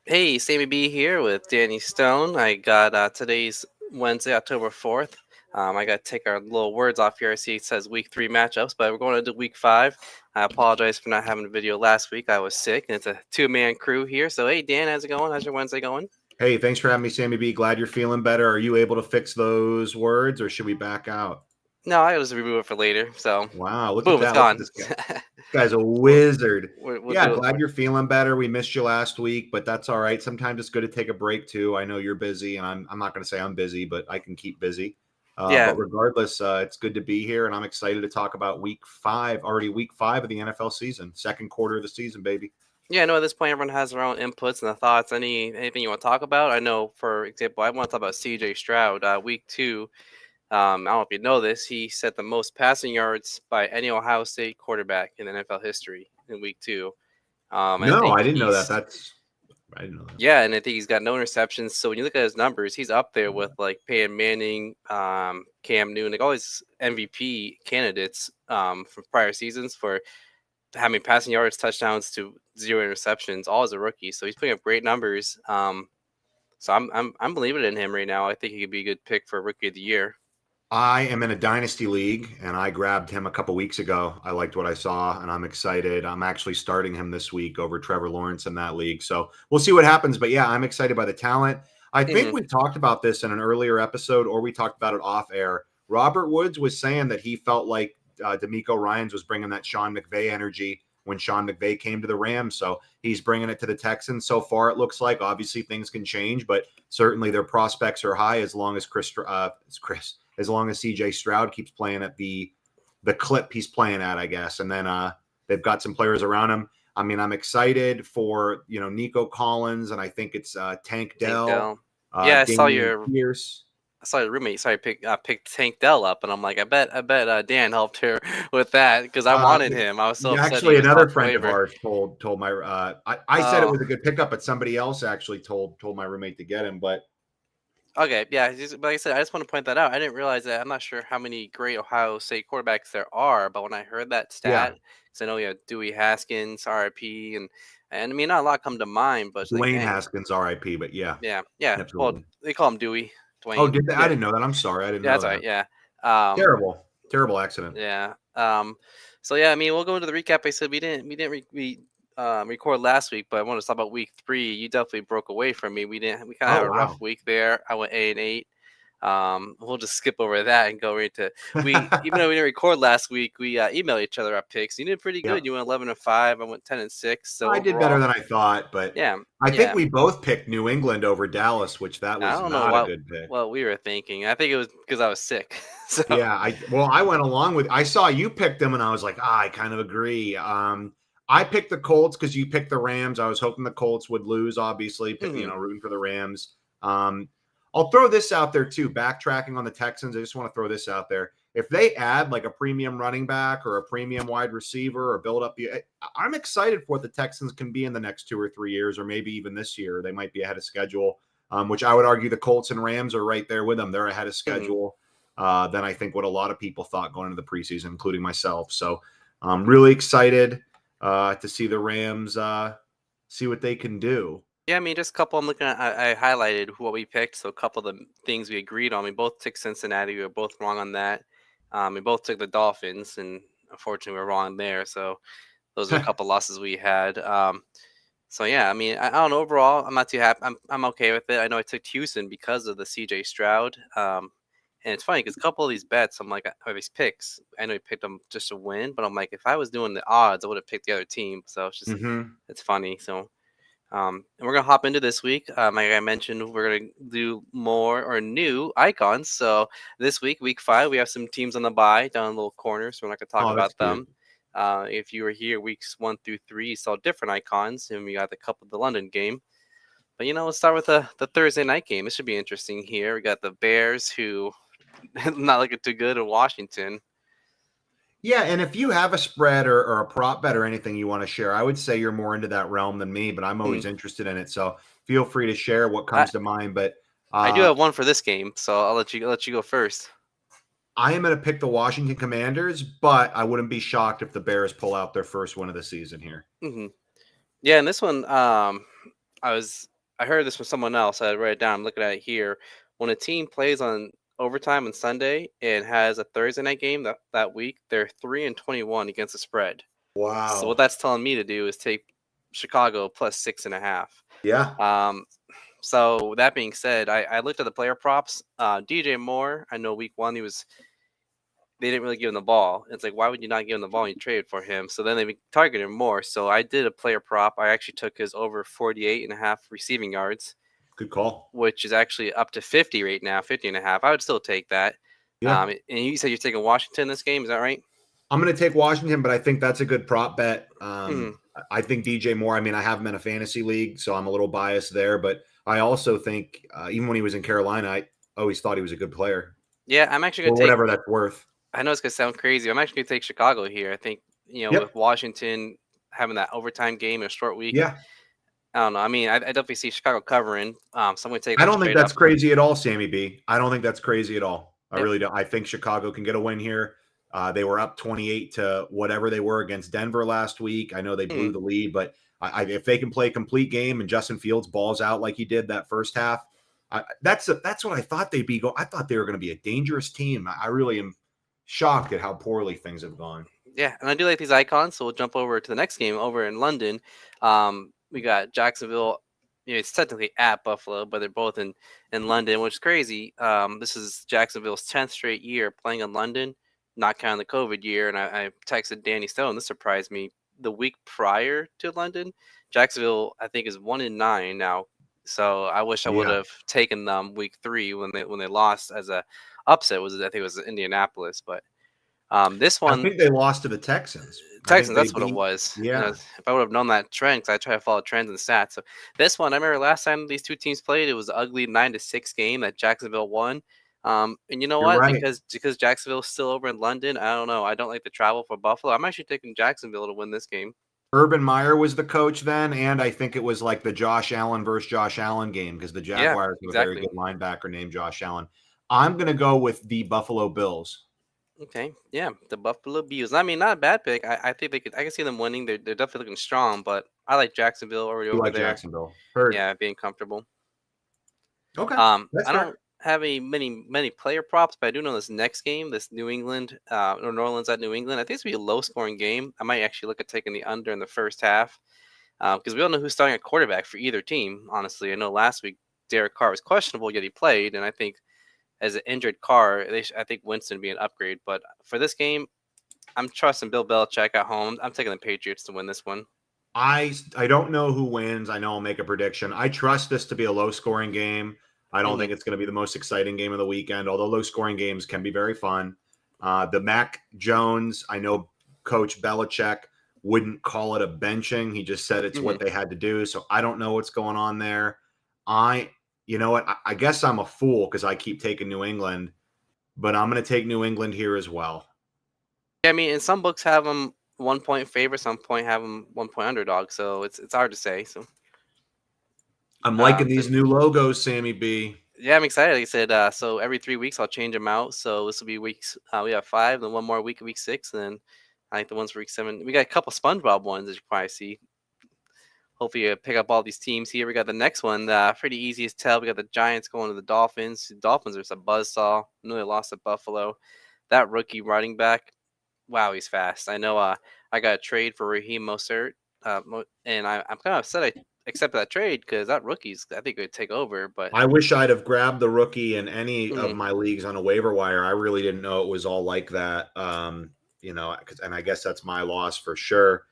Hey, SamMeeBee here with Danny Stone. I got today's Wednesday, October 4th. I got to take our little words off here. I see it says week 3 matchups, but we're going to do week 5. I apologize for not having a video last week. I was sick, and it's a two-man crew here. So, hey, Dan, how's it going? How's your Wednesday going? Hey, thanks for having me, Sammy B. Glad you're feeling better. Are you able to fix those words or should we back out? No, I just remove it for later. So, Wow, look at boom, it's that. Look at gone. this guy. This guy's a we'll, wizard. we'll Yeah, do it glad for. you're feeling better. We missed you last week, but that's all right. Sometimes it's good to take a break too. I know you're busy, and I'm not going to say I'm busy, but I can keep busy. Yeah, But regardless, it's good to be here, and I'm excited to talk about week 5, already week 5 of the NFL season, second quarter of the season, baby. Yeah, I know at this point everyone has their own inputs and thoughts. Anything you want to talk about? I know, for example, I want to talk about C.J. Stroud. Week 2. I don't know if you know this. He set the most passing yards by any Ohio State quarterback in NFL history in week 2. I No, think I didn't know that. he's I didn't know that. yeah, and I think he's got no interceptions. So when you look at his numbers, he's up there with like Peyton Manning, Cam Newton, like all these MVP candidates from prior seasons for having passing yards, touchdowns to zero interceptions, all as a rookie. So he's putting up great numbers. So I'm believing in him right now. I think he could be a good pick for rookie of the year. I am in a dynasty league and I grabbed him a couple weeks ago. I liked what I saw and I'm excited. I'm actually starting him this week over Trevor Lawrence in that league. So we'll see what happens. But yeah, I'm excited by the talent. I think Hmm. we talked about this in an earlier episode or we talked about it off air. Robert Woods was saying that he felt like D'Amico Ryans was bringing that Sean McVay energy when Sean McVay came to the Rams. So he's bringing it to the Texans. So far, it looks like obviously things can change, but certainly their prospects are high as long as as long as CJ Stroud keeps playing at the clip he's playing at, I guess. And then they've got some players around him. I mean, I'm excited for Nico Collins, and I think it's Tank Tank Dell, Dell. Yeah, Damian Pierce. I saw your roommate. Sorry, picked Tank Dell up, and I'm like, I bet Dan helped her with that because I Uh, wanted him. I was so upset he Actually, was another off the friend of waiver. ours told my I said it Oh, was a good pickup, but somebody else actually told my roommate to get him. But okay, yeah. But like I said, I just want to point that out. I didn't realize that. I'm not sure how many great Ohio State quarterbacks there are, but when I heard that yeah, stat, because I know you have Dewey Haskins, RIP, and I mean not a lot come to mind, but it's like, Dwayne dang, Haskins, R.I.P. But yeah, yeah, yeah. Well, absolutely. they call him Dewey, Oh, Dwayne. did they? I Yeah, didn't know that. I'm sorry, I didn't yeah, know that's that. right. Yeah. Um, Terrible, terrible accident. Yeah. So yeah, I mean, we'll go into the recap. I said we didn't record last week, but I want to talk about week 3. You definitely broke away from me. We kind of Oh had a rough wow. week there. I went 8-8. We'll just skip over that and go right to we. Even though we didn't record last week, we emailed each other our picks. You did pretty good. Yep. You went 11-5. I went 10-6. So I did better overall, than I thought, but yeah, I think yeah. we both picked New England over Dallas, which that I was don't know not a good pick. what we were thinking. I think it was because I was sick. So Yeah, I went along with I saw you picked them and I was like, I kind of agree. I picked the Colts because you picked the Rams. I was hoping the Colts would lose, obviously, mhm. rooting for the Rams. Um, I'll throw this out there too. Backtracking on the Texans, I just want to throw this out there. If they add like a premium running back or a premium wide receiver or build up I'm excited for what the Texans can be in the next 2 or 3 years, or maybe even this year. They might be ahead of schedule, which I would argue the Colts and Rams are right there with them. They're ahead of Mhm. schedule than I think what a lot of people thought going into the preseason, including myself. So I'm really excited to see the Rams see what they can do. Yeah, I mean, just a couple. I'm looking at. I highlighted what we picked, so a couple of the things we agreed on. We both took Cincinnati. We were both wrong on that. We both took the Dolphins, and unfortunately, we were wrong there. So those are a couple losses we had. So yeah, I mean, I don't know. Overall, I'm not too happy. I'm okay with it. I know I took Houston because of the C.J. Stroud. And it's funny because a couple of these bets, I'm like, or these picks, I know he picked them just to win, but I'm like, if I was doing the odds, I would have picked the other team. So Mm-hmm. it's funny. So. And we're gonna hop into this week. Like I mentioned, we're gonna do more or new icons. So this week, week 5, we have some teams on the bye down in the little corner, so we're not gonna talk Oh, that's about cute. them. If you were here weeks 1 through 3, you saw different icons, and we got the cup of the London game. But let's start with the Thursday night game. This should be interesting here. We got the Bears, who not looking too good, in Washington. Yeah, and if you have a spread or a prop bet or anything you want to share, I would say you're more into that realm than me, but I'm Hmm. always interested in it. So feel free to share what I comes to mind. But I do uh, have one for this game, so I'll let you go first. I am going to pick the Washington Commanders, but I wouldn't be shocked if the Bears pull out their first win of the season here. Hmm. Yeah, and this one, I was I heard this from someone else. I read it down. I'm looking at it here. When a team plays on overtime on Sunday and has a Thursday night game that week, they're 3-21 against the spread. So what Wow. that's telling me to do is take Chicago plus 6.5. Yeah. Um, so that being said, I looked at the player props. DJ Moore, I know week one they didn't really give him the ball. It's like, why would you not give him the ball and you traded for him? So then they targeted him more. So I did a player prop. I actually took his over 48.5 receiving yards, Good call. which is actually up to 50 right now, 50.5. I would still take that. Yeah. And you said you're taking Washington this game. Is that right? I'm going to take Washington, but I think that's a good prop bet. Hmm. I think DJ Moore, I mean, I have him in a fantasy league, so I'm a little biased there. But I also think even when he was in Carolina, I always thought he was a good player Yeah, I'm actually going or to take. whatever that's worth. I know it's going to sound crazy. I'm actually going to take Chicago here. I think, with Yep. Washington having that overtime game in a short week, Yeah. I don't know. I mean, I definitely see Chicago covering. So I'm going to take I them don't think straight up. that's crazy at all, Sammy B. I don't think that's crazy at all. I Yep. really don't. I think Chicago can get a win here. They were up 28 to whatever they were against Denver last week. I know they blew the lead, but if they can play a complete game and Justin Fields balls out like he did that first half, that's what I thought they'd be. I thought they were going to be a dangerous team. I really am shocked at how poorly things have gone. Yeah, and I do like these icons, so we'll jump over to the next game over in London. We got Jacksonville. It's technically at Buffalo, but they're both in London, which is crazy. This is Jacksonville's 10th straight year playing in London, not counting the COVID year. And I texted Danny Stone. This surprised me. The week prior to London, Jacksonville I think is 1-9 now. So I wish I would Yeah. have taken them week 3 when they lost as a upset. I think it was Indianapolis, but this I one. think they lost to the Texans. I think Texans, they that's what it beat. was. Yeah. If I would have known that trend, because I try to follow trends and stats. So this one, I remember last time these two teams played, it was an ugly 9-6 game that Jacksonville won. And you know You're what? right. Because Jacksonville's still over in London, I don't know. I don't like the travel for Buffalo. I'm actually taking Jacksonville to win this game. Urban Meyer was the coach then, and I think it was like the Josh Allen versus Josh Allen game because the Yeah, Jaguars have a very exactly. good linebacker named Josh Allen. I'm going to go with the Buffalo Bills. Okay, yeah, the Buffalo Bills. I mean, not a bad pick. I think they could. I can see them winning. They're definitely looking strong, but I like Jacksonville already You over like there. Jacksonville? Heard. Yeah, being comfortable. Okay, that's I fair. don't have many player props, but I do know this next game, this New England or New Orleans at New England. I think it's gonna be a low scoring game. I might actually look at taking the under in the first half because we don't know who's starting at quarterback for either team. Honestly, I know last week Derek Carr was questionable, yet he played, and I think as an injured Carr, I think Winston would be an upgrade. But for this game, I'm trusting Bill Belichick at home. I'm taking the Patriots to win this one. I don't know who wins. I know I'll make a prediction. I trust this to be a low scoring game. I don't Mhm. think it's going to be the most exciting game of the weekend, although low scoring games can be very fun. The Mac Jones, I know Coach Belichick wouldn't call it a benching. He just said it's Mhm. what they had to do. So I don't know what's going on there. You know what? I guess I'm a fool because I keep taking New England, but I'm going to take New England here as well. Yeah, I mean, and some books have them 1 point favorite, some point have them 1 point underdog. So it's hard to say. So. I'm liking So these new logos, Sammy B. yeah, I'm excited. Like I said, so every 3 weeks I'll change them out. So this will be weeks. We have 5, then one more week, week 6, and then I think the ones for week 7. We got a couple SpongeBob ones, as you probably see. Hopefully, you pick up all these teams here. We got the next one, pretty easy as tell. We got the Giants going to the Dolphins. The Dolphins are just a buzzsaw. I know they lost to Buffalo. That rookie running back, wow, he's fast. I know. I got a trade for Raheem Mostert, and I'm kind of upset I accepted that trade because that rookie's I think could take over, but. I wish I'd have grabbed the rookie in any of Mhm. my leagues on a waiver wire. I really didn't know it was all like that. And I guess that's my loss for sure.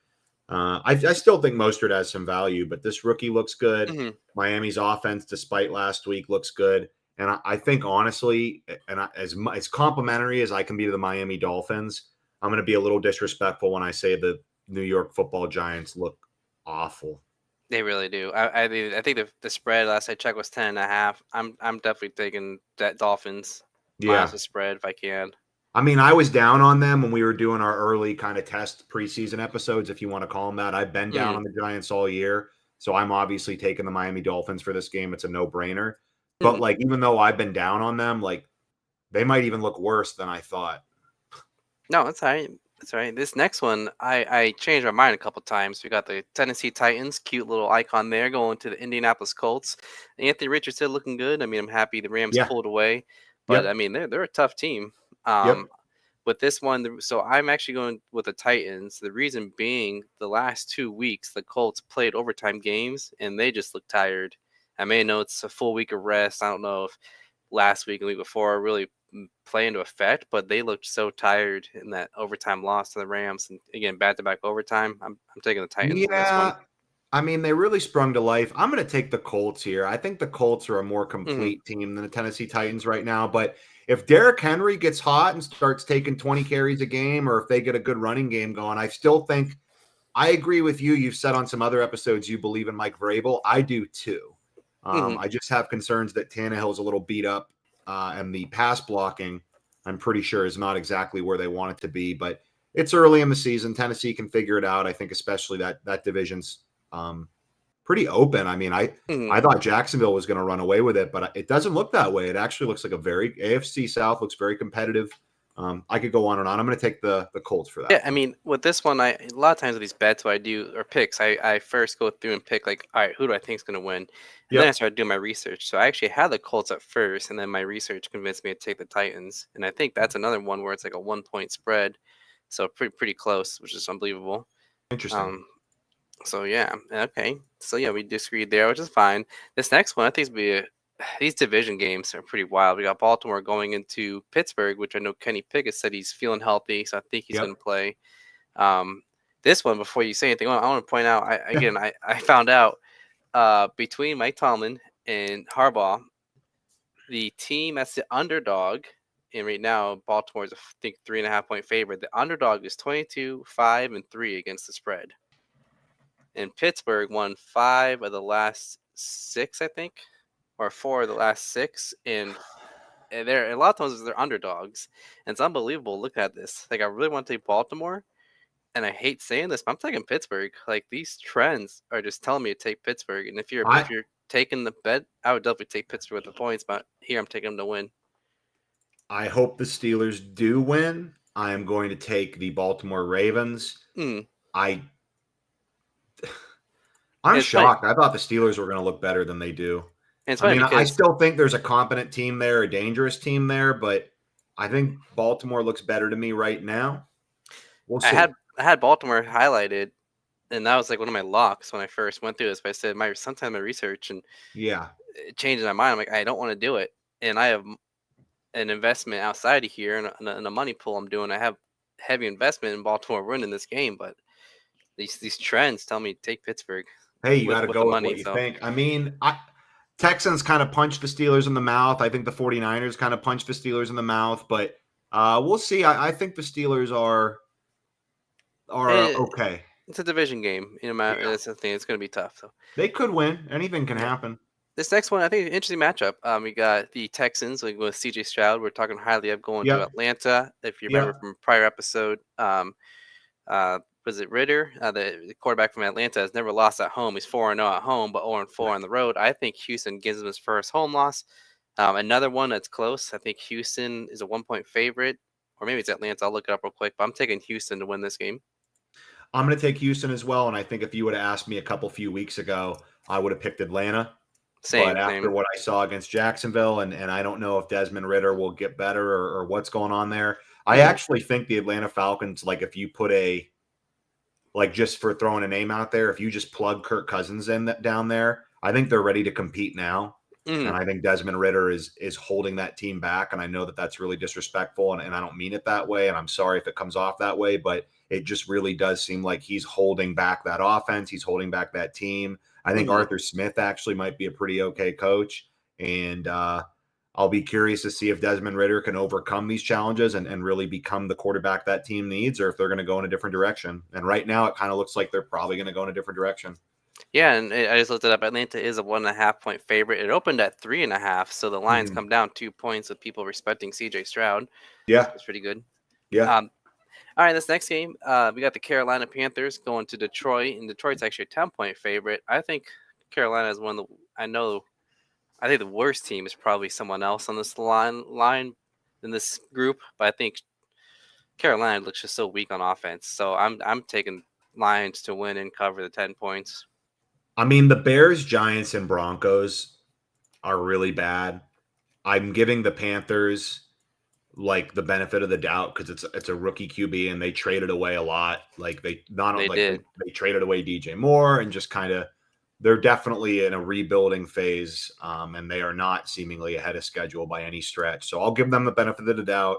I still think Mostert has some value, but this rookie looks good. Mhm. Miami's offense, despite last week, looks good. And I think honestly, as complimentary as I can be to the Miami Dolphins, I'm going to be a little disrespectful when I say the New York Football Giants look awful. They really do. I think the spread last I checked was 10.5. I'm definitely taking that Dolphins minus Yeah. the spread if I can. I mean, I was down on them when we were doing our early kind of test preseason episodes, if you want to call them that. I've been down Mhm. on the Giants all year. So I'm obviously taking the Miami Dolphins for this game. It's a no-brainer. But Mhm. like, even though I've been down on them, like they might even look worse than I thought. No, that's all right. That's right. This next one, I changed my mind a couple times. We got the Tennessee Titans, cute little icon there, going to the Indianapolis Colts. Anthony Richardson looking good. I mean, I'm happy the Rams Yeah. pulled away, but I Yep. mean, they're a tough team. Yep. Um, with this one, so I'm actually going with the Titans. The reason being, the last 2 weeks, the Colts played overtime games, and they just look tired. I may know it's a full week of rest. I don't know if last week and the week before really play into effect, but they looked so tired in that overtime loss to the Rams. And again, back to back overtime. I'm taking the Titans in this one. Yeah. I mean, they really sprung to life. I'm going to take the Colts here. I think the Colts are a more Mm-hmm. complete team than the Tennessee Titans right now. But if Derrick Henry gets hot and starts taking 20 carries a game, or if they get a good running game going, I still think I agree with you. You've said on some other episodes you believe in Mike Vrabel. I do too. Mm-hmm. I just have concerns that Tannehill's a little beat up, and the pass blocking, I'm pretty sure, is not exactly where they want it to be. But it's early in the season. Tennessee can figure it out. I think, especially that division's um, pretty open. I mean, Mm-hmm. I thought Jacksonville was going to run away with it, but it doesn't look that way. It actually looks like a very AFC South looks very competitive. I could go on and on. I'm going to take the Colts for Yeah, that I one. mean, with this one, a lot of times with these bets, what I do or picks, I first go through and pick like, all right, who do I think is going to win, and then I Yep. start doing my research. So I actually had the Colts at first, and then my research convinced me to take the Titans, and I think that's another one where it's like a 1 point spread, so pretty close, which is unbelievable. Interesting. Um, So yeah, okay. So yeah, we disagreed there, which is fine. This next one, I think, is be these division games are pretty wild. We got Baltimore going into Pittsburgh, which I know Kenny Pickett said he's feeling healthy, so I think he's going Yep. to play. Um, this one, before you say anything, I want to point out. I found out between Mike Tomlin and Harbaugh, the team that's the underdog, and right now Baltimore is I think 3.5 point favorite. The underdog is 22-5-3 against the spread. And Pittsburgh won 5 of the last 6, I think, or 4 of the last 6, and they're a lot of times they're underdogs, and it's unbelievable. Look at this. Like I really want to take Baltimore, and I hate saying this, but I'm taking Pittsburgh. Like these trends are just telling me to take Pittsburgh, and if I you're taking the bet, I would definitely take Pittsburgh with the points, but here I'm taking them to win. I hope the Steelers do win. I am going to take the Baltimore Ravens. Mm. I I'm It's funny. shocked. I thought the Steelers were going to look better than they do. And it's I funny mean, I because still think there's a competent team there, a dangerous team there, but I think Baltimore looks better to me right now. We'll I see. had I had Baltimore highlighted, and that was like one of my locks when I first went through this. But I said my sometime my research and Yeah. it changed my mind. I'm like, I don't want to do it, and I have an investment outside of here and a money pool I'm doing. I have heavy investment in Baltimore winning this game, but these trends tell me to take Pittsburgh Hey, you with got to with the go with money. what you So think. I mean, Texans kind of punched the Steelers in the mouth. I think the 49ers kind of punched the Steelers in the mouth, but we'll see. I think the Steelers are it, okay. it's a division game. Yeah. That's the thing. It's going to be tough. So They could win. Anything can yeah. happen. This next one, I think, is an interesting matchup. We got the Texans like with C.J. Stroud. We're talking highly of going to Yep. Atlanta. If you remember Yep. from a prior episode, was it Ritter? The quarterback from Atlanta has never lost at home. He's 4-0 at home, but 0-4 on Right. the road. I think Houston gives him his first home loss. Another one that's close. I think Houston is a 1 point favorite, or maybe it's Atlanta. I'll look it up real quick, but I'm taking Houston to win this game. I'm going to take Houston as well. And I think if you would have asked me a couple few weeks ago, I would have picked Atlanta. But Same, after same. what I saw against Jacksonville, and I don't know if Desmond Ritter will get better or what's going on there. I Hmm. actually think the Atlanta Falcons, like if you put a like just for throwing a name out there, if you just plug Kirk Cousins in down there, I think they're ready to compete now. And Hmm. I think Desmond Ritter is holding that team back. And I know that that's really disrespectful, and I don't mean it that way. And I'm sorry if it comes off that way, but it just really does seem like he's holding back that offense. He's holding back that team. I think Hmm. Arthur Smith actually might be a pretty okay coach. And I'll be curious to see if Desmond Ritter can overcome these challenges and really become the quarterback that team needs, or if they're going to go in a different direction. And right now, it kind of looks like they're probably going to go in a different direction. Yeah, and I just looked it up. Atlanta is a 1.5 point favorite. It opened at 3.5, so the lines Mhm. come down 2 points with people respecting C.J. Stroud. Yeah. That's pretty good. Yeah. Um, all right, this next game, we got the Carolina Panthers going to Detroit, and Detroit's actually a 10 point favorite. I think Carolina is one of the. I think the worst team is probably someone else on this line in this group, but I think Carolina looks just so weak on offense. So I'm taking Lions to win and cover the 10 points. I mean, the Bears, Giants, and Broncos are really bad. I'm giving the Panthers like the benefit of the doubt because it's a rookie QB and they traded away a lot. Like they not They like did. they traded away DJ Moore and just kind of they're definitely in a rebuilding phase, and they are not seemingly ahead of schedule by any stretch. So I'll give them the benefit of the doubt.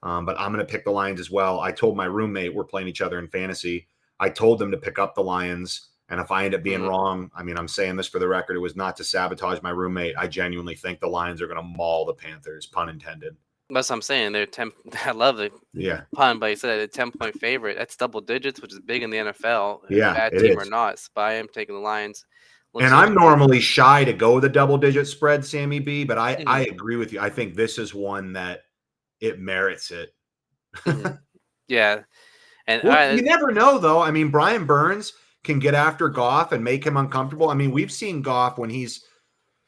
But I'm going to pick the Lions as well. I told my roommate, we're playing each other in fantasy. I told them to pick up the Lions. And if I end up being wrong, I mean, I'm saying this for the record, it was not to sabotage my roommate. I genuinely think the Lions are going to maul the Panthers, pun intended. That's what I'm saying. They're 10. I love the pun, but he said a 10-point favorite. That's double digits, which is big in the NFL. Yeah, bad it team or is. not. So I am taking the Lions. And I'm normally shy to go the double-digit spread, Sammy B, but I agree with you. I think this is one that it merits it. Yeah. And you never know, though. I mean, Brian Burns can get after Goff and make him uncomfortable. I mean, we've seen Goff when he's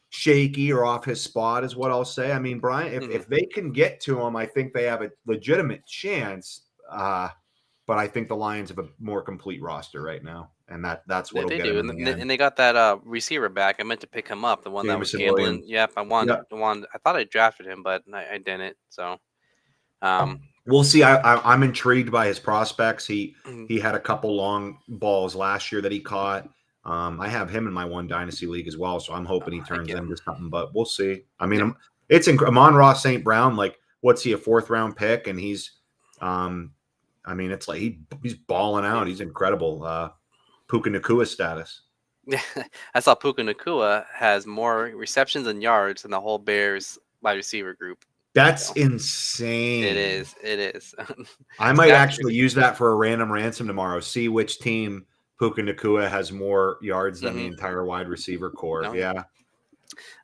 shaky or off his spot is what I'll say. I mean, Brian, if they can get to him, I think they have a legitimate chance. But I think the Lions have a more complete roster right now, and that's what they get do. them in the end. And they got that receiver back. I meant to pick him up, the one that was Jameson gambling. Williams. Yep, I wanted the one. I thought I drafted him, but I didn't. So we'll see. I'm intrigued by his prospects. He had a couple long balls last year that he caught. I have him in my one dynasty league as well, so I'm hoping he turns into something. But we'll see. I mean, it's Amon-Ra St. Brown. Like, what's he, a 4th round pick? And he's, I mean, it's like he's balling out. He's incredible. Puka Nacua status. Yeah, I saw Puka Nacua has more receptions and yards than the whole Bears wide receiver group. That's insane. It is. It is. I might actually use that for a random ransom tomorrow. See which team Puka Nacua has more yards than the entire wide receiver core. No. Yeah.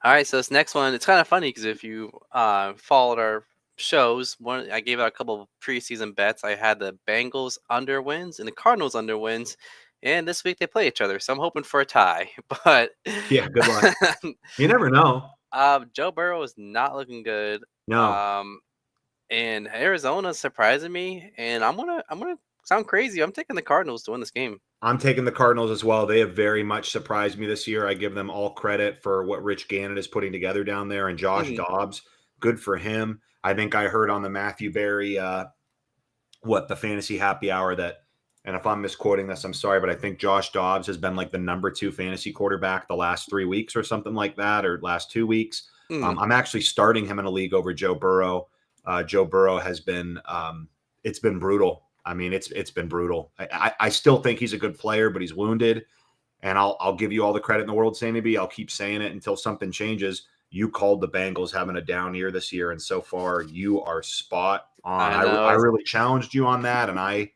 All right. So this next one, it's kind of funny because if you followed our shows, I gave out a couple of preseason bets. I had the Bengals under wins and the Cardinals under wins. And this week they play each other, so I'm hoping for a tie. But yeah, good luck. You never know. Joe Burrow is not looking good. No. And Arizona's surprising me, and I'm gonna sound crazy. I'm taking the Cardinals to win this game. I'm taking the Cardinals as well. They have very much surprised me this year. I give them all credit for what Rich Gannon is putting together down there, and Josh Dobbs, good for him. I think I heard on the Matthew Berry, the fantasy happy hour that. And if I'm misquoting this, I'm sorry, but I think Josh Dobbs has been like the number 2 fantasy quarterback the last 3 weeks or something like that, or last 2 weeks. I'm actually starting him in a league over Joe Burrow. Joe Burrow has been, it's been brutal. I mean, it's been brutal. I still think he's a good player, but he's wounded. And I'll give you all the credit in the world, SamMeeBee. I'll keep saying it until something changes. You called the Bengals having a down year this year, and so far you are spot on. I really challenged you on that, and I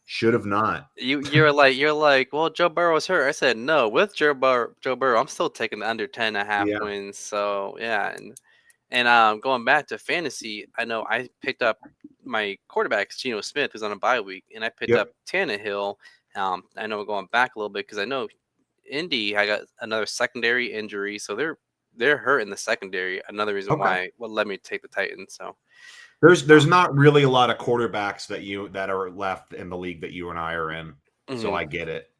should have not. You're like, well, Joe Burrow's hurt. I said no. With Joe Burrow, I'm still taking the under 10.5 wins. So yeah, and going back to fantasy, I know I picked up my quarterback Geno Smith, who's on a bye week, and I picked up Tannehill. I know we're going back a little bit because I know Indy, I got another secondary injury, so they're hurt in the secondary. Another reason why led me to take the Titans. So. There's not really a lot of quarterbacks that are left in the league that you and I are in, so I get it.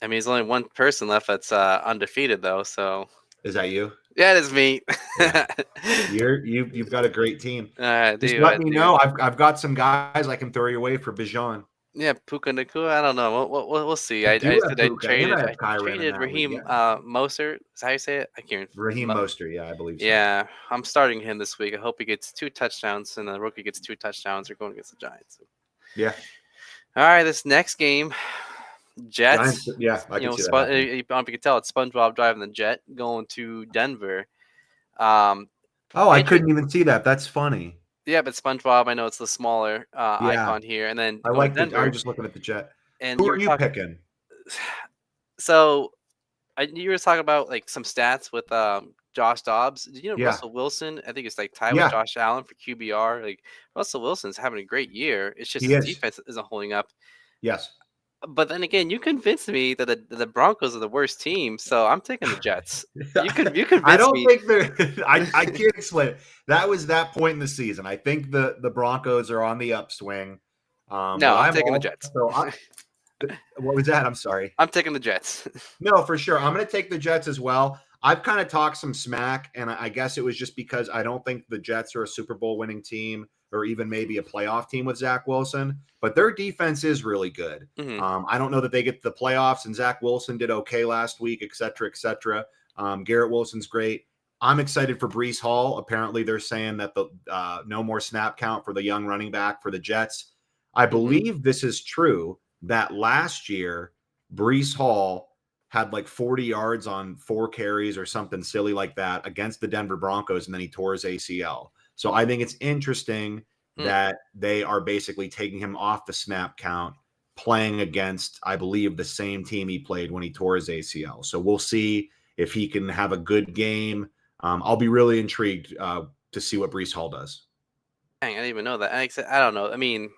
I mean, there's only one person left that's undefeated, though. So is that you? Yeah, it is me. Yeah. You've got a great team. Just let me know. I've got some guys I can throw your way for Bijan. Yeah, Puka Nacua. I don't know. We'll see. I traded Raheem Mostert. Is that how you say it? I can't. Raheem Mostert. Yeah, I believe so. Yeah, I'm starting him this week. I hope he gets 2 touchdowns and the rookie gets 2 touchdowns. They're going against the Giants. Yeah. All right, this next game, Jets. Giants, yeah, I can see that. You can tell it's SpongeBob driving the jet going to Denver. I couldn't even see that. That's funny. Yeah, but SpongeBob, I know it's the smaller icon here, and then I like Denver. I'm just looking at the jet. And who are you picking? So, you were talking about like some stats with Josh Dobbs. Did you know Russell Wilson? I think it's like tied with Josh Allen for QBR. Like Russell Wilson's having a great year. It's just his defense isn't holding up. Yes. But then again, you convinced me that the Broncos are the worst team, so I'm taking the Jets. You convinced me. I don't think they're. I can't explain it. That was that point in the season. I think the Broncos are on the upswing. No, But I'm I'm taking the Jets. also, what was that? I'm sorry. I'm taking the Jets. No, for sure. I'm going to take the Jets as well. I've kind of talked some smack, and I guess it was just because I don't think the Jets are a Super Bowl winning team or even maybe a playoff team with Zach Wilson, but their defense is really good. Hmm. I don't know that they get to the playoffs, and Zach Wilson did okay last week, et cetera, et cetera. Garrett Wilson's great. I'm excited for Brees Hall. Apparently, they're saying that the no more snap count for the young running back for the Jets. I Hmm. believe this is true that last year, Brees Hall had like 40 yards on 4 carries or something silly like that against the Denver Broncos, and then he tore his ACL. So I think it's interesting that they are basically taking him off the snap count, playing against, I believe, the same team he played when he tore his ACL. So we'll see if he can have a good game. I'll be really intrigued to see what Brees Hall does. Dang, I didn't even know that. I don't know. I mean,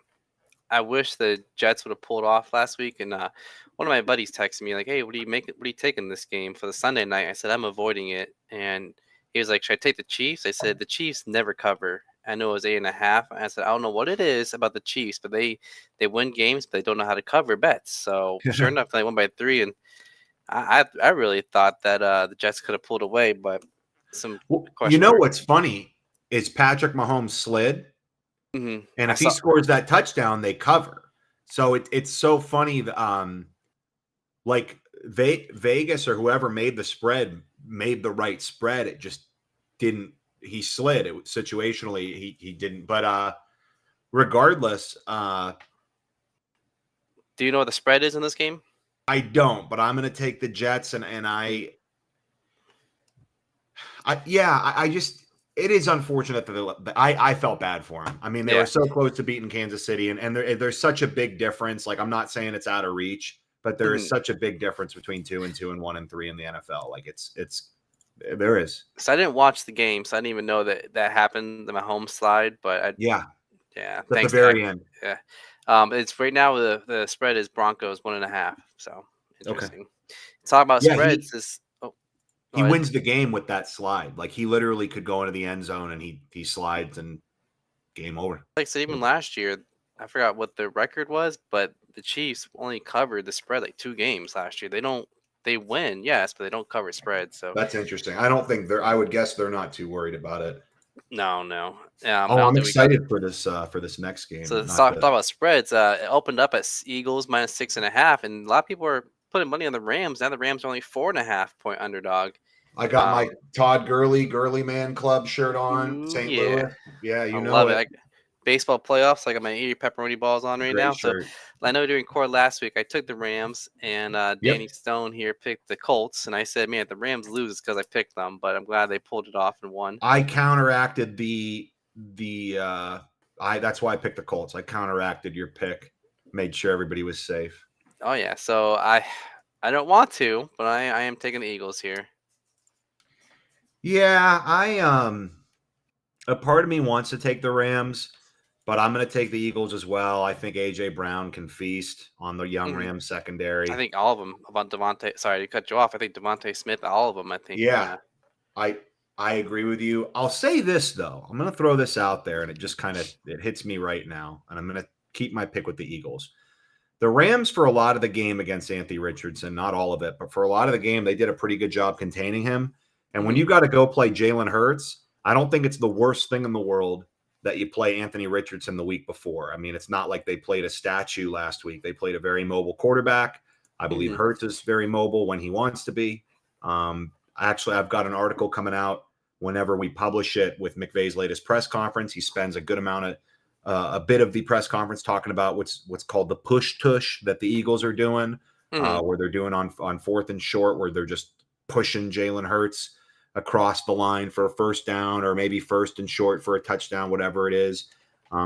I wish the Jets would have pulled off last week. And one of my buddies texted me like, "Hey, what are you making? What are you taking this game for the Sunday night?" I said, "I'm avoiding it." And he was like, "Should I take the Chiefs?" I said, "The Chiefs never cover." I know it was 8.5. I said, "I don't know what it is about the Chiefs, but they win games, but they don't know how to cover bets." So sure enough, they won by 3. And I really thought that the Jets could have pulled away, but some Well, you question know mark. what's funny is Patrick Mahomes slid, and I if he saw. scores that touchdown, they cover. So it's so funny. Like Vegas or whoever made the spread made the right spread. It just didn't. He slid. It situationally he didn't. But regardless, Do you know what the spread is in this game? I don't. But I'm going to take the Jets, and Mm. I just it is unfortunate that I felt bad for him. I mean, they were Yeah. so close to beating Kansas City, and there's such a big difference. Like, I'm not saying it's out of reach, but there is Mhm. such a big difference between 2-2 and 1-3 in the NFL. Like, it's there is. So I didn't watch the game, so I didn't even know that that happened in my home slide. But Yeah, yeah, it's at the thanks to very end. yeah. It's right now the spread is Broncos 1.5. So Okay. interesting. Talk about Yeah, spreads. Is he go ahead. wins the game with that slide. Like, he literally could go into the end zone, and he slides, and game over. Like so even last year, I forgot what the record was, but the Chiefs only covered the spread like 2 games last year. They win, yes, but they don't cover spread. So That's interesting. I don't think they're. I would guess they're not too worried about it. no. I Oh, don't I'm think we got. excited for this next So game. let's Not talk the about spreads. It opened up at Eagles -6.5, and a lot of people are putting money on the Rams. Now the Rams are only 4.5 point underdog. I got my Um, Todd Gurley Man Club shirt on, ooh St. yeah, Louis. Yeah, I you know love it. it. Baseball playoffs. I got my ear pepperoni balls on right Great now. So shirt. I know during court last week I took the Rams, and Danny Yep. Stone here picked the Colts, and I said, man, if the Rams lose because I picked them, but I'm glad they pulled it off and won. I counteracted the I that's why I picked the Colts. I counteracted your pick, made sure everybody was safe. Oh yeah, so I don't want to, but I am taking the Eagles here. Yeah, I a part of me wants to take the Rams, but I'm going to take the Eagles as well. I think AJ Brown can feast on the young Mhm. Rams I secondary. think all of them about Devontae. Sorry to cut you off. I think Devontae Smith, all of them. I think are Yeah, gonna. I I agree with you. I'll say this though. I'm going to throw this out there, and it just kind of it hits me right now, and I'm going to keep my pick with the Eagles. The Rams, for a lot of the game against Anthony Richardson, not all of it, but for a lot of the game, they did a pretty good job containing him. And when Hmm. you got to go play Jalen Hurts, I don't think it's the worst thing in the world that you play Anthony Richardson the week before. I mean, it's not like they played a statue last week. They played a very mobile quarterback. I believe Hmm. Hurts is very mobile when he wants to be. Actually, I've got an article coming out whenever we publish it with McVay's latest press conference. He spends a good amount of a bit of the press conference talking about what's called the push tush that the Eagles are doing, Hmm. where they're doing on fourth and short, where they're just pushing Jalen Hurts across the line for a first down or maybe first and short for a touchdown, whatever it is.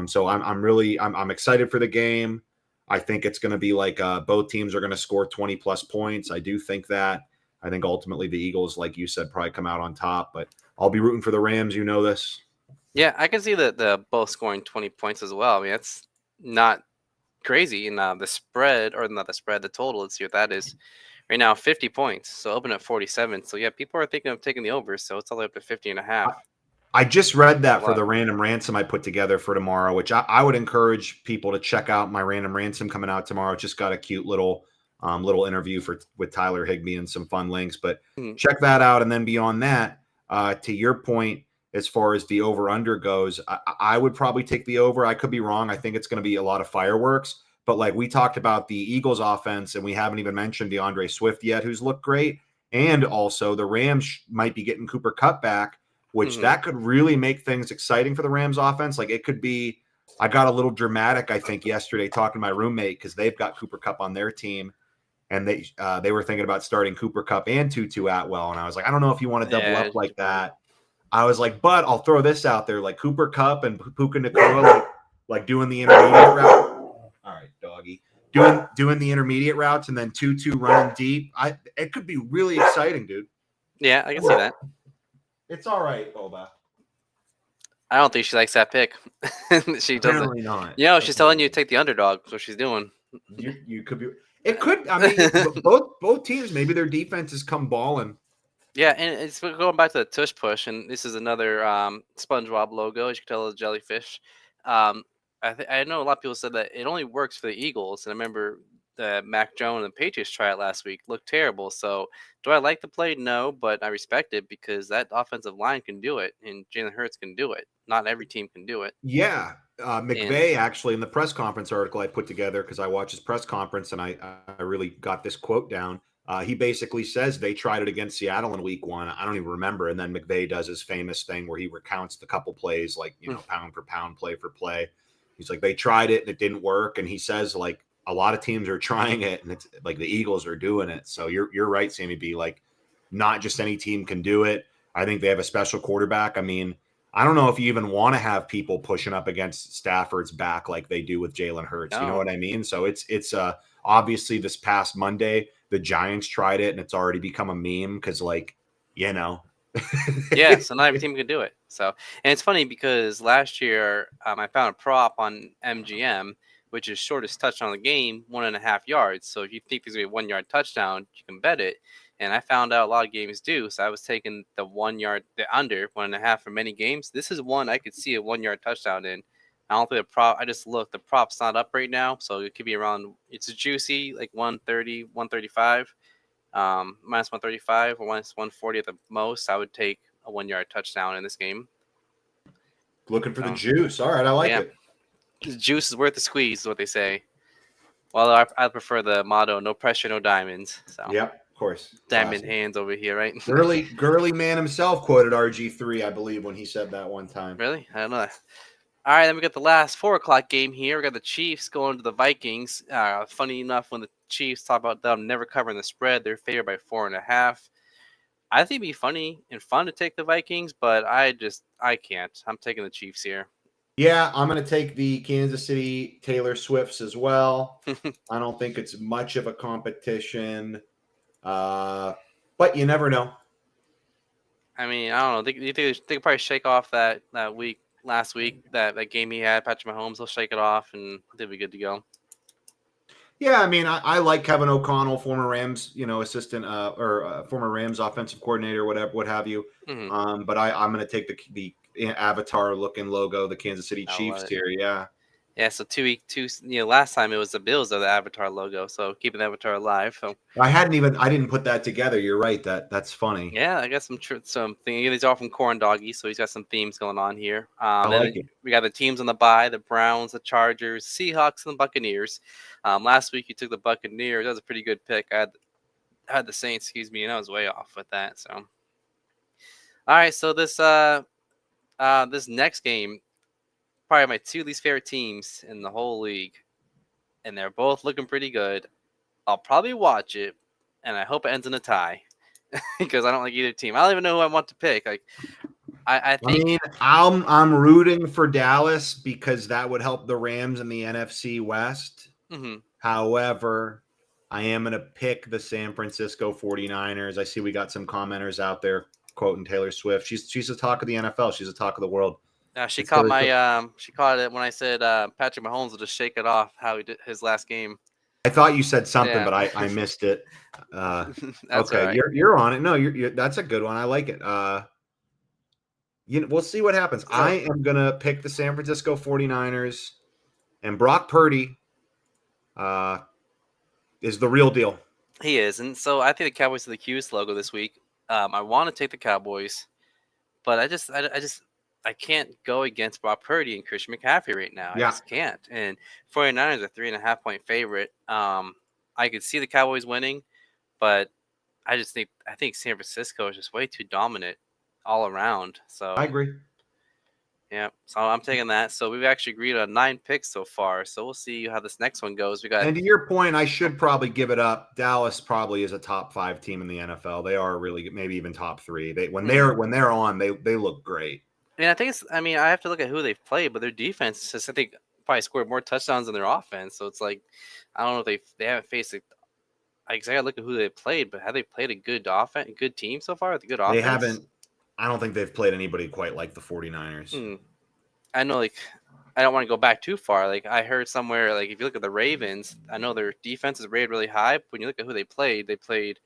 So I'm excited for the game. I think it's going to be like both teams are going to score 20 plus points. I do think that. I think ultimately the Eagles, like you said, probably come out on top, but I'll be rooting for the Rams. You know this. Yeah, I can see the both scoring 20 points as well. I mean, that's not crazy. And the spread, or not the spread, the total. Let's see what that is. Right now, 50 points. So open at 47. So yeah, people are thinking of taking the over. So it's all the way up to 50.5. I just read Good that for luck. the random ransom I put together for tomorrow, which I would encourage people to check out my random ransom coming out tomorrow. Just got a cute little interview with Tyler Higbee and some fun links, but Mhm. check that out. And then beyond that, to your point, as far as the over under goes, I would probably take the over. I could be wrong. I think it's going to be a lot of fireworks, but like we talked about the Eagles offense, and we haven't even mentioned DeAndre Swift yet, who's looked great. And also the Rams might be getting Cooper Kupp back, which Mhm. that could really make things exciting for the Rams offense. Like it could be, I got a little dramatic, I think, yesterday talking to my roommate because they've got Cooper Kupp on their team, and they were thinking about starting Cooper Kupp and Tutu Atwell, and I was like, I don't know if you want to double Yeah, up like Jabari. that. I was like, but I'll throw this out there, like Cooper Kupp and Puka Nacua, like doing the intermediate route. All right, doggy. Doing the intermediate routes and then Tutu running deep. It could be really exciting, dude. Yeah, I can see that. It's all right, Boba. I don't think she likes that pick. She doesn't. Apparently not. She's telling you to take the underdog. That's what she's doing. You could be. It could. I mean, both teams. Maybe their defenses come balling. Yeah, and it's going back to the tush push, and this is another SpongeBob logo. As you can tell, it's jellyfish. Um, I know a lot of people said that it only works for the Eagles, and I remember Mac Jones and the Patriots try it last week. Looked terrible. So, do I like the play? No, but I respect it because that offensive line can do it, and Jalen Hurts can do it. Not every team can do it. Yeah. And McVay actually in the press conference article I put together because I watched his press conference and I really got this quote down. He basically says they tried it against Seattle in week 1. I don't even remember. And then McVay does his famous thing where he recounts the couple plays, like, pound for pound, play for play. He's like, they tried it and it didn't work. And he says, like, a lot of teams are trying it and it's like the Eagles are doing it. So you're right, Sammy B. Like, not just any team can do it. I think they have a special quarterback. I mean, I don't know if you even want to have people pushing up against Stafford's back like they do with Jalen Hurts. You know no, what I mean? So it's obviously this past Monday the Giants tried it and it's already become a meme because you know. yeah, so not every team can do it. So, and it's funny because last year I found a prop on MGM, which is shortest touchdown of the game, 1.5 yards. So if you think there's gonna be a 1 yard touchdown, you can bet it. And I found out a lot of games do. So I was taking the 1 yard, the under 1.5 for many games. This is one I could see a 1 yard touchdown in. I don't think the prop. I just looked. The prop's not up right now, so it could be around. It's juicy, like 130, 135. Minus 135 or minus 140 at the most. I would take a 1 yard touchdown in this game. Looking for the So, juice. All right, I like yeah, it. the juice is worth the squeeze, is what they say. Well, I prefer the motto: "No pressure, no diamonds." So, Yep, of course. diamond Classic. hands over here, right? Gurley man himself quoted RG3, I believe, when he said that one time. Really? I don't know. All right, then we got the last 4 o'clock game here. We got the Chiefs going to the Vikings. Funny enough, when the Chiefs talk about them never covering the spread, they're favored by 4.5. I think it'd be funny and fun to take the Vikings, but I can't. I'm taking the Chiefs here. Yeah, I'm going to take the Kansas City Taylor Swifts as well. I don't think it's much of a competition, but you never know. I mean, I don't know. You think they could probably shake off that week last week that game he had, Patrick Mahomes. He'll shake it off, and they'll be good to go. Yeah, I mean, I like Kevin O'Connell, former Rams, assistant or former Rams offensive coordinator, whatever, what have you. Mm-hmm. But I'm going to take the avatar looking logo, the Kansas City I love Chiefs it. here. Yeah. Yeah, so last time it was the Bills of the Avatar logo, so keeping the Avatar alive. So I didn't put that together. You're right. That's funny. yeah, I got some thing. These are all from Corn Doggy, so he's got some themes going on here. I Then like it. we got the teams on the bye: the Browns, the Chargers, Seahawks, and the Buccaneers. Last week you took the Buccaneers. That was a pretty good pick. I had the Saints, and I was way off with that. So all right, so this next game, probably my two least favorite teams in the whole league, and they're both looking pretty good. I'll probably watch it, and I hope it ends in a tie because I don't like either team. I don't even know who I want to pick. Like, I think. I mean, I'm rooting for Dallas because that would help the Rams in the NFC West. Mm-hmm. However, I am going to pick the San Francisco 49ers. I see we got some commenters out there quoting Taylor Swift. She's the talk of the NFL. She's the talk of the world. She caught it when I said Patrick Mahomes will just shake it off how he did his last game. I thought you said something, Yeah. but I missed it. That's okay, all right. you're on it. No, you're that's a good one. I like it. we'll see what happens. So I am going to pick the San Francisco 49ers, and Brock Purdy uh, is the real deal. he is, and so I think the Cowboys are the cutest logo this week. I want to take the Cowboys, but I can't go against Brock Purdy and Christian McCaffrey right now. I Yeah, just can't. And 49ers are 3.5 point favorite. I could see the Cowboys winning, but I think San Francisco is just way too dominant all around. I So agree. yeah, so I'm taking that. So we've actually agreed on 9 picks so far. So we'll see how this next one goes. We got And to your point, I should probably give it up. Dallas probably is a top 5 team in the NFL. They are really maybe even top 3. When they're on, they look great. and I mean I have to look at who they've played, but their defense has I think probably scored more touchdowns than their offense. So it's like I don't know if they haven't faced I gotta look at who they played, but have they played a good offense, good team so far with a good They offense? haven't. I don't think they've played anybody quite like the 49ers. I know, like, I don't want to go back too far. Like, I heard somewhere, like, if you look at the Ravens, I know their defense is rated really high. But when you look at who they played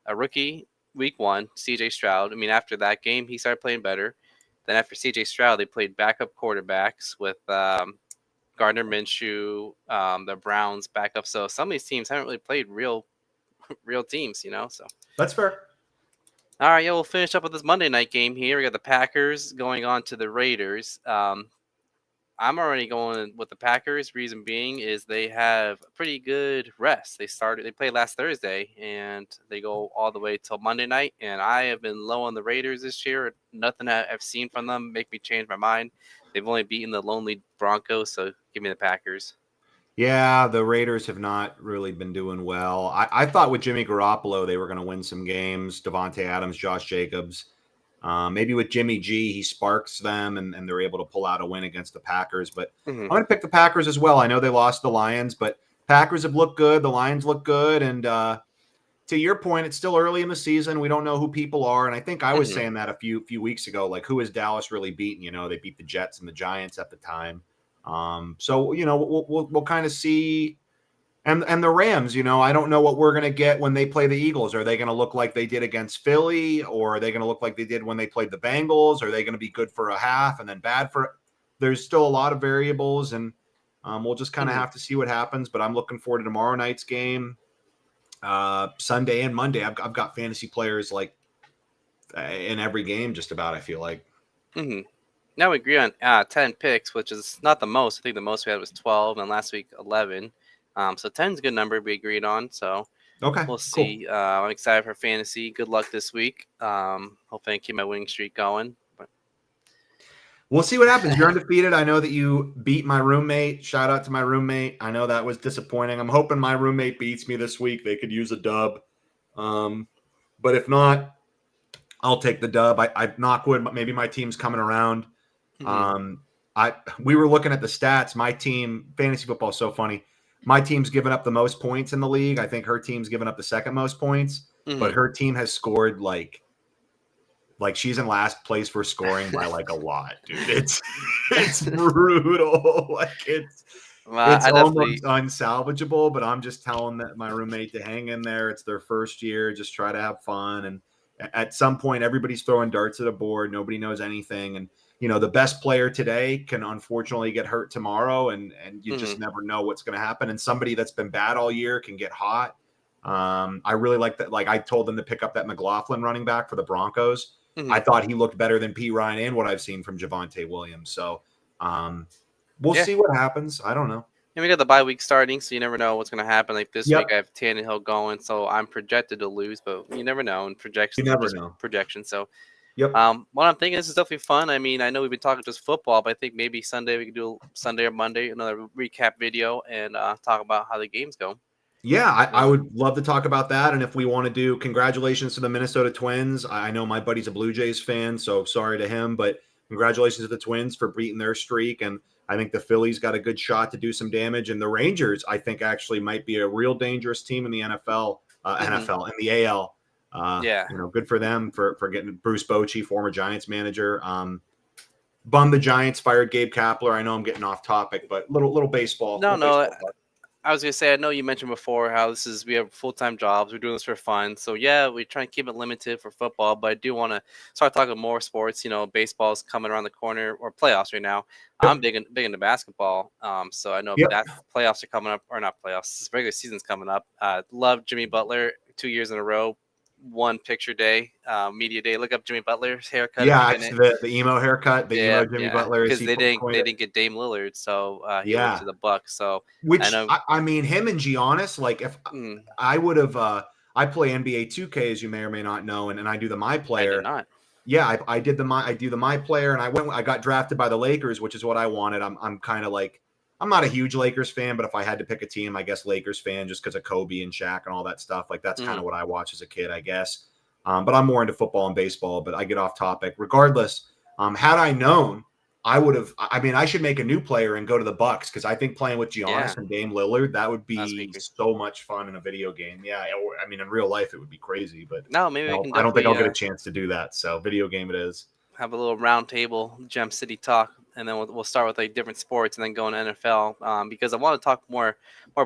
a rookie week 1, C.J. Stroud. I mean, after that game, he started playing better. Then after C.J. Stroud, they played backup quarterbacks with Gardner Minshew, the Browns backup. So some of these teams haven't really played real teams, So That's fair. all right, yeah, we'll finish up with this Monday night game here. We got the Packers going on to the Raiders. I'm already going with the Packers. Reason being is they have a pretty good rest. They played last Thursday, and they go all the way till Monday night. And I have been low on the Raiders this year. Nothing I've seen from them make me change my mind. They've only beaten the lonely Broncos, so give me the Packers. Yeah, the Raiders have not really been doing well. I thought with Jimmy Garoppolo, they were going to win some games. Devontae Adams, Josh Jacobs. Maybe with Jimmy G, he sparks them and they're able to pull out a win against the Packers. But I'm going to pick the Packers as well. I know they lost the Lions, but Packers have looked good. The Lions look good. And to your point, it's still early in the season. We don't know who people are. And I think I was saying that a few weeks ago, like who has Dallas really beaten? They beat the Jets and the Giants at the time. So we'll kind of see. And the Rams, I don't know what we're going to get when they play the Eagles. Are they going to look like they did against Philly, or are they going to look like they did when they played the Bengals? Are they going to be good for a half and then bad for? There's still a lot of variables, and we'll just kind of have to see what happens. But I'm looking forward to tomorrow night's game, Sunday and Monday. I've got fantasy players like in every game, just about. I feel like. Now we agree on 10 picks, which is not the most. I think the most we had was 12, and last week 11. So 10 is a good number we agreed on. So Okay, we'll see. Cool. I'm excited for fantasy. Good luck this week. Hopefully I keep my winning streak going. But we'll see what happens. You're undefeated. I know that you beat my roommate. Shout out to my roommate. I know that was disappointing. I'm hoping my roommate beats me this week. They could use a dub. But if not, I'll take the dub. I knock wood. Maybe my team's coming around. We were looking at the stats. My team, fantasy football is so funny. My team's given up the most points in the league. I think her team's given up the second most points, but her team has scored like she's in last place for scoring by like a lot, dude. It's brutal. It's almost unsalvageable, but I'm just telling my roommate to hang in there. It's their first year. Just try to have fun. And at some point, everybody's throwing darts at a board. Nobody knows anything. And the best player today can unfortunately get hurt tomorrow, and you just never know what's going to happen. And somebody that's been bad all year can get hot. I really like that. Like I told them to pick up that McLaughlin running back for the Broncos. I thought he looked better than P. Ryan and what I've seen from Javonte Williams. So we'll see what happens. I don't know. And we got the bye week starting, so you never know what's going to happen. Like this week, I have Tannehill going, so I'm projected to lose, but you never know. And projections are just projections. So what I'm thinking, this is definitely fun. I mean, I know we've been talking just football, but I think maybe Sunday we can do Sunday or Monday another recap video and talk about how the games go. Yeah, I would love to talk about that. And if we want to do congratulations to the Minnesota Twins. I know my buddy's a Blue Jays fan, so sorry to him, but congratulations to the Twins for beating their streak. And I think the Phillies got a good shot to do some damage. And the Rangers, I think, actually might be a real dangerous team in the NFL, in the AL. Good for them for getting Bruce Bochy, former Giants manager. Bummed the Giants fired Gabe Kapler. I know I'm getting off topic, but little baseball. No, I was gonna say, I know you mentioned before how we have full-time jobs. We're doing this for fun. So yeah, we try and keep it limited for football, but I do want to start talking more sports. Baseball's coming around the corner, or playoffs right now. I'm Yep. big into basketball. So I know Yep. that playoffs are coming up, or not playoffs. Regular season's coming up. Love Jimmy Butler 2 years in a row. One picture day, media day. Look up Jimmy Butler's haircut if Yeah, you I see didn't. the emo haircut, the Yeah, emo Jimmy yeah, Butler. Is because he they didn't point they it? didn't get Dame Lillard, so he went Yeah. to the Bucks. So I Which know. I mean, him and Giannis, like if Mm, I would have, I play NBA 2K, as you may or may not know, and I do the My I did Player. not. Yeah, I did I do the My Player, and I got drafted by the Lakers, which is what I wanted. I'm kind of like, I'm not a huge Lakers fan, but if I had to pick a team, I guess Lakers fan, just because of Kobe and Shaq and all that stuff. Like that's kind Mhm. of what I watched as a kid, I guess. But I'm more into football and baseball. But I get off topic. Regardless, had I known, I would have. I mean, I should make a new player and go to the Bucks because I think playing with Yeah, Giannis and Dame Lillard, that would that's be be great. so much fun in a video game. Yeah, I mean, in real life, it would be crazy, but No, maybe we can I don't think definitely I'll get a chance to do that. So, video game it is. have a little round table Gem City talk, and then we'll start with like different sports, and then go into NFL. Because I want to talk more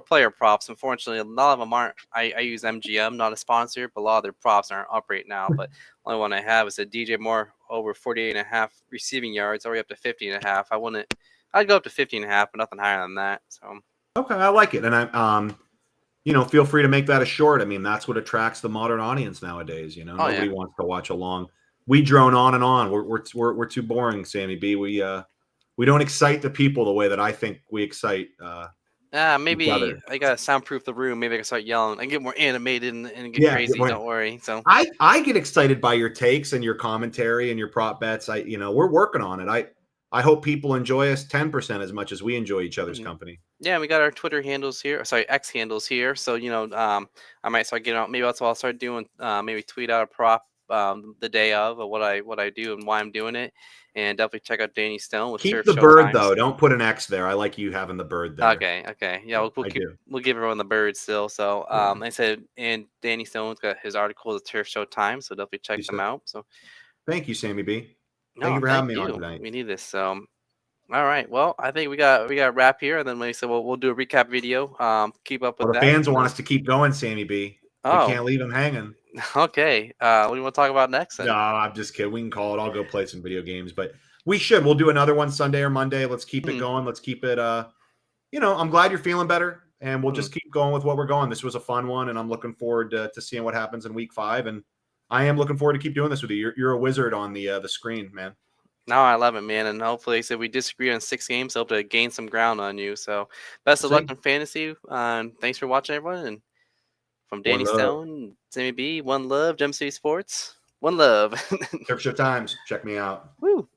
player props. Unfortunately, a lot of them aren't. I use MGM, not a sponsor, but a lot of their props aren't up right now. But only one I have is a DJ Moore over 48.5 receiving yards, already up to 50.5. I'd go up to 50.5, but nothing higher than that. So Okay, I like it, and feel free to make that a short. I mean, that's what attracts the modern audience nowadays. oh Nobody yeah. wants to watch a long. We drone on and on. We're too boring, Sammy B. We don't excite the people the way that I think we excite each Maybe other. I gotta soundproof the room. Maybe I can start yelling. I get more animated and get Yeah, crazy. Don't worry. So I get excited by your takes and your commentary and your prop bets. We're working on it. I hope people enjoy us 10% as much as we enjoy each other's mhm. company. Yeah, we got our Twitter handles here. Sorry, X handles here. So I might start getting out. Maybe that's what I'll start doing. Maybe tweet out a prop the day of what I do and why I'm doing it. And definitely check out Danny Stone with Keep Turf the Show bird Times. though. Don't put an X there. I like you having the bird there. Okay, okay. Yeah, Yeah, we'll I keep do. we'll give everyone the bird still. So Yeah. I said, and Danny Stone's got his article at Turf Show Times, so definitely check You them said, out. So thank you, Sammy B. Thank you no, for thank having me on you. tonight. We need this. So all right. Well, I think we got a wrap here, and then like I said, we'll do a recap video. Keep up with Well, the that. fans want So, us to keep going, Sammy B. We oh, can't leave them hanging. okay. What do you want to talk about next No, then? I'm just kidding. We can call it. I'll go play some video games, but we should. We'll do another one Sunday or Monday. Let's keep it Hmm, going. Let's keep it. I'm glad you're feeling better, and we'll hmm. just keep going with what we're going. This was a fun one, and I'm looking forward to seeing what happens in Week 5. And I am looking forward to keep doing this with you. You're a wizard on the screen, man. No, I love it, man. And hopefully, like I said, we disagree on 6 games. Hope to gain some ground on you. So, best We'll of luck see. in fantasy. Thanks for watching, everyone. And from One Danny love. Stone, Sammy B, one love, Gem City Sports, one love. Turf Show Times. Check me out. Woo.